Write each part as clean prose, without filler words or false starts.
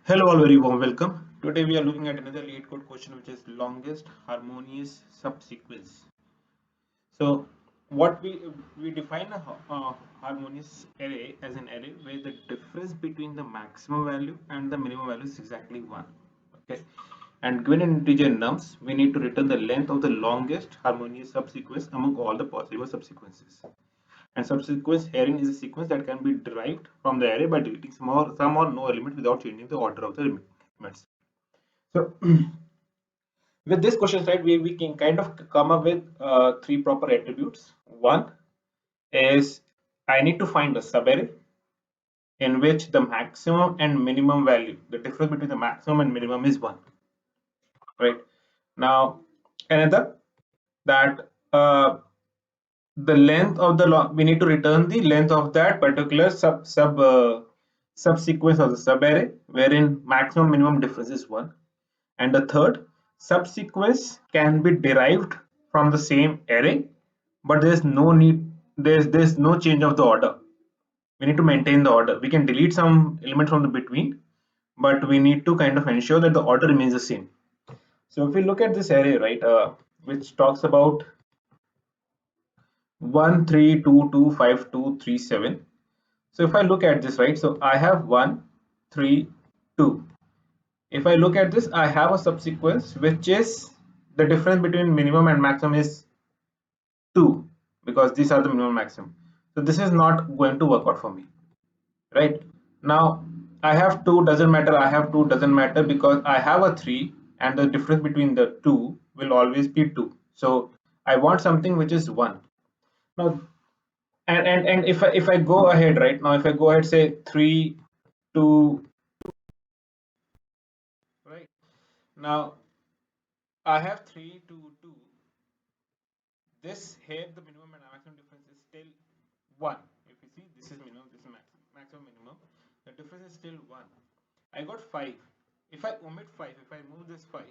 Hello, all, very warm welcome. Today we are looking at another LeetCode question, which is longest harmonious subsequence. So, what we define a harmonious array as an array where the difference between the maximum value and the minimum value is exactly one. Okay, and given an integer nums, we need to return the length of the longest harmonious subsequence among all the possible subsequences. And subsequence herein is a sequence that can be derived from the array by deleting some or no element without changing the order of the elements. So with this question, right, we can kind of come up with three proper attributes. One is I need to find a subarray in which the maximum and minimum value, the difference between the maximum and minimum is one. Right now, another that the length of the we need to return the length of that particular subsequence of the subarray wherein maximum minimum difference is one. And the third, subsequence can be derived from the same array, but there's no change of the order. We need to maintain the order. We can delete some element from the between, but we need to kind of ensure that the order remains the same. So if we look at this array, right, which talks about 1 3 2 2 5 2 3 7. So if I look at this, right, so I have 1 3 2. If I look at this, I have a subsequence which is the difference between minimum and maximum is 2, because these are the minimum maximum. So this is not going to work out for me, right? Now I have 2, doesn't matter. I have 2, doesn't matter, because I have a 3 and the difference between the two will always be 2. So I want something which is 1. Now and if I go ahead right now, if I go ahead, say 3 2, right, now I have 3 2 2. This here, the minimum and maximum difference is still 1. If you see, this is minimum, this is maximum minimum, the difference is still 1. I got 5. If I omit 5, if I move this 5,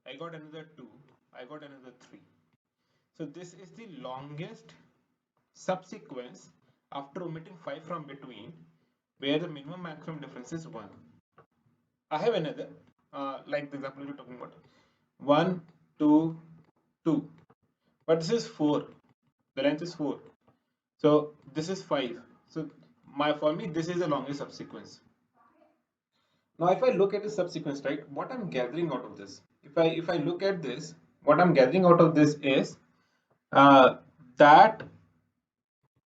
I got another 2, I got another 3. So this is the longest subsequence after omitting 5 from between, where the minimum maximum difference is 1. I have another, like the example you're talking about, 1 2 2, but this is 4, the length is 4, so this is 5. So for me this is the longest subsequence. Now if I look at the subsequence, right, what I'm gathering out of this, if I look at this, what I'm gathering out of this is uh, that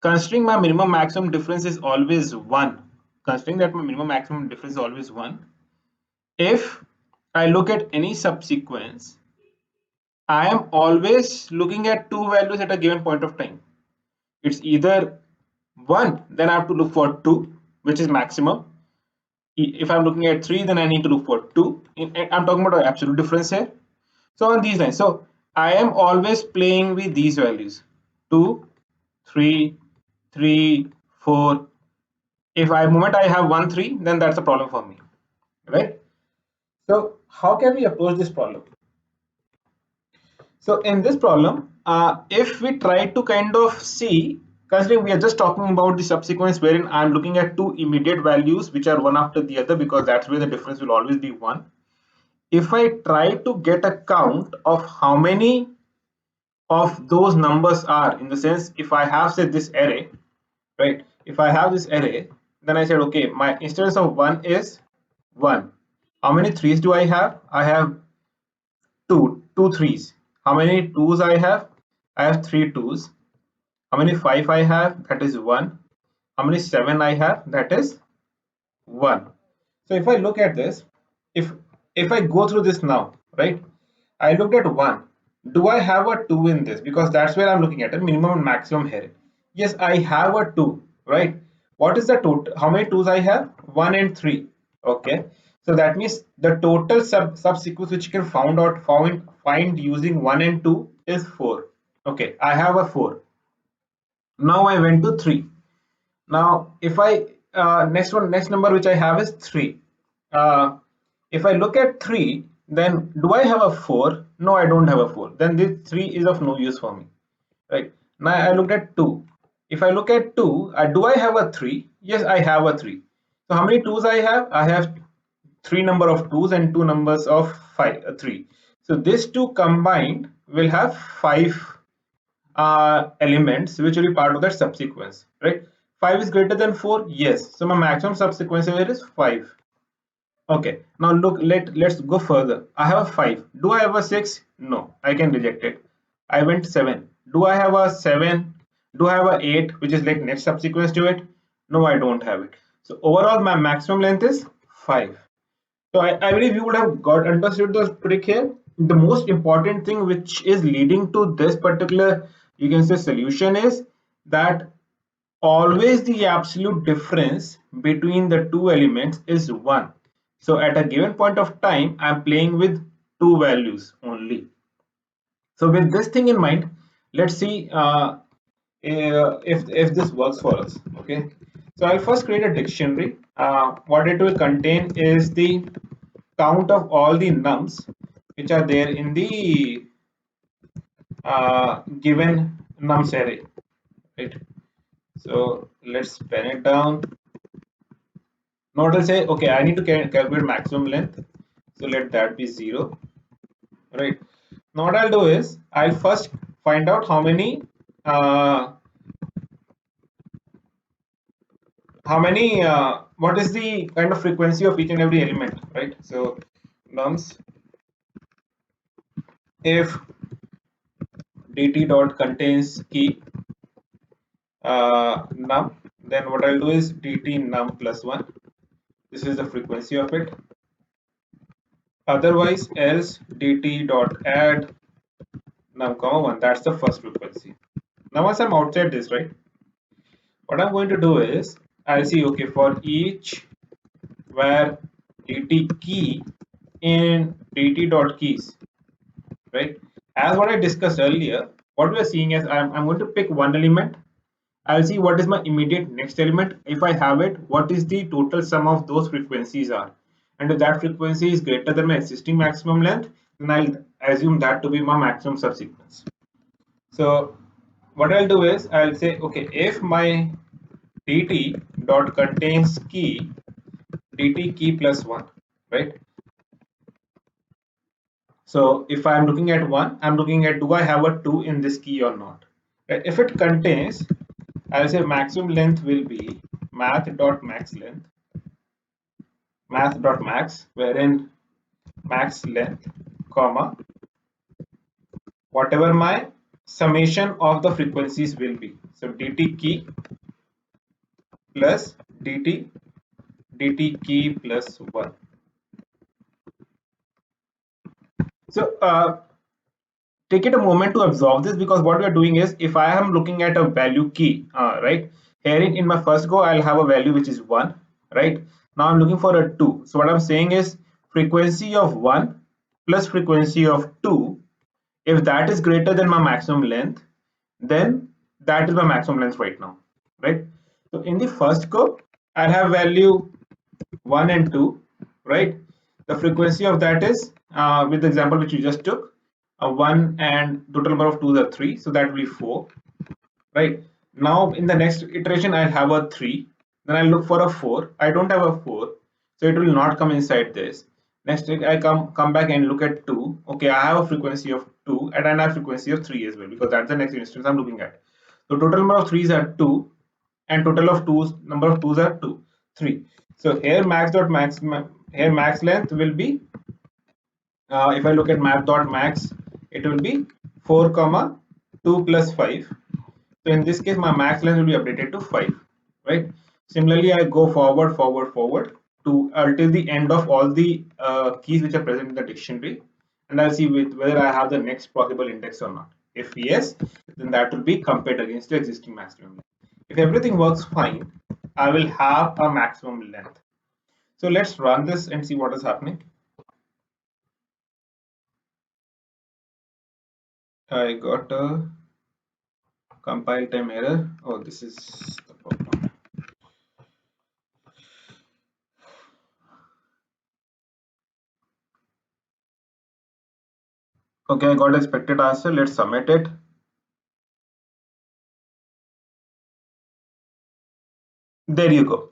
considering my minimum maximum difference is always 1, considering that my minimum maximum difference is always 1, if I look at any subsequence, I am always looking at two values at a given point of time. It's either 1, then I have to look for 2, which is maximum. If I'm looking at 3, then I need to look for 2. I'm talking about absolute difference here. So on these lines, so I am always playing with these values, 2 3 3 4. If I moment I have 1 3, then that's a problem for me, right? So how can we approach this problem? So in this problem, if we try to kind of see, considering we are just talking about the subsequence wherein I'm looking at two immediate values which are one after the other, because that's where the difference will always be 1. If I try to get a count of how many of those numbers are, in the sense, if I have, say, this array, right, if I have this array, then I said, okay, my instance of 1 is 1. How many threes do I have? I have two threes. How many twos I have? I have three twos. How many 5 I have? That is 1. How many 7 I have? That is 1. So if I look at this, if if I go through this now, right, I looked at 1. Do I have a 2 in this? Because that's where I'm looking at a minimum and maximum here. Yes, I have a 2, right? What is the total? How many 2s I have? 1 and 3. Okay. So that means the total subsequence which you can find using 1 and 2 is 4. Okay, I have a 4. Now I went to 3. Now if I next number which I have is 3. If I look at 3, then do I have a 4? No, I don't have a 4. Then this 3 is of no use for me, right? Now I looked at 2. If I look at 2, do I have a 3? Yes, I have a 3. So how many 2s I have? I have three number of twos and two numbers of three. So these two combined will have five elements which will be part of that subsequence, right? 5 is greater than 4, yes. So my maximum subsequence here is 5. Okay, now look, let's go further. I have a 5. Do I have a 6? No, I can reject it. I went 7. Do I have a 7? Do I have a 8, which is like next subsequence to it? No, I don't have it. So overall, my maximum length is 5. So I believe you would have got understood the trick here. The most important thing which is leading to this particular, you can say, solution is that always the absolute difference between the two elements is 1. So at a given point of time, I'm playing with two values only. So with this thing in mind, let's see if this works for us. Okay. So I'll first create a dictionary. What it will contain is the count of all the nums which are there in the given nums array, right? So let's pen it down. Now it will say, okay, I need to calculate maximum length. So let that be 0, right? Now what I'll do is I'll first find out uh, what is the kind of frequency of each and every element, right? So nums if dt dot contains key num, then what I'll do is dt num plus 1. This is the frequency of it. Otherwise, else dt dot add num comma 1. That's the first frequency. Now once I'm outside this, right, what I'm going to do is I'll see, okay, for each where dt key in dt dot keys, right? As what I discussed earlier, what we are seeing is I'm going to pick one element. I'll see what is my immediate next element. If I have it, what is the total sum of those frequencies are. And if that frequency is greater than my existing maximum length, then I'll assume that to be my maximum subsequence. So what I'll do is I'll say, okay, if my dt dot contains key dt key plus 1, right? So if I'm looking at 1, I'm looking at, do I have a 2 in this key or not, right? If it contains, I'll say maximum length will be math dot max length, math dot max, wherein max length comma whatever my summation of the frequencies will be. So dt key plus dt key plus 1. So take it a moment to absorb this, because what we are doing is, if I am looking at a value key, right, here in my first go I'll have a value which is 1, right? Now I'm looking for a 2. So what I'm saying is frequency of 1 plus frequency of 2, if that is greater than my maximum length, then that is my maximum length right now, right? So in the first go I'll have value 1 and 2, right? The frequency of that is, with the example which you just took, 1 and total number of 2s are 3, so that will be 4, right? Now in the next iteration I'll have a 3, then I'll look for a 4. I don't have a 4, so it will not come inside this. Next I come back and look at 2. Okay, I have a frequency of 2 and I have frequency of 3 as well, because that's the next instance I'm looking at. So total number of 3s are 2 and total of 2s, number of 2s are 2, 3. So here max dot max, here max length will be, if I look at math dot max, it will be 4 comma 2 plus 5. So in this case my max length will be updated to 5, right? Similarly I go forward to until the end of all the keys which are present in the dictionary, and I'll see whether I have the next possible index or not. If yes, then that will be compared against the existing maximum length. If everything works fine, I will have a maximum length. So let's run this and see what is happening. I got a compile time error. Oh, this is the problem. Okay, I got expected answer. Let's submit it. There you go.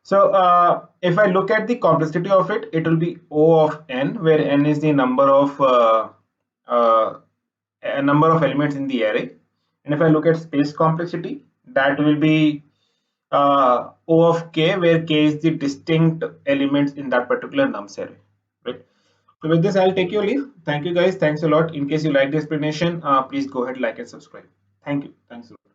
So if I look at the complexity of it, it will be O of n, where n is the uh, number of elements in the array. And if I look at space complexity, that will be O of k, where k is the distinct elements in that particular nums array. Right. So with this, I'll take your leave. Thank you guys. Thanks a lot. In case you like the explanation, please go ahead, like and subscribe. Thank you. Thanks a lot.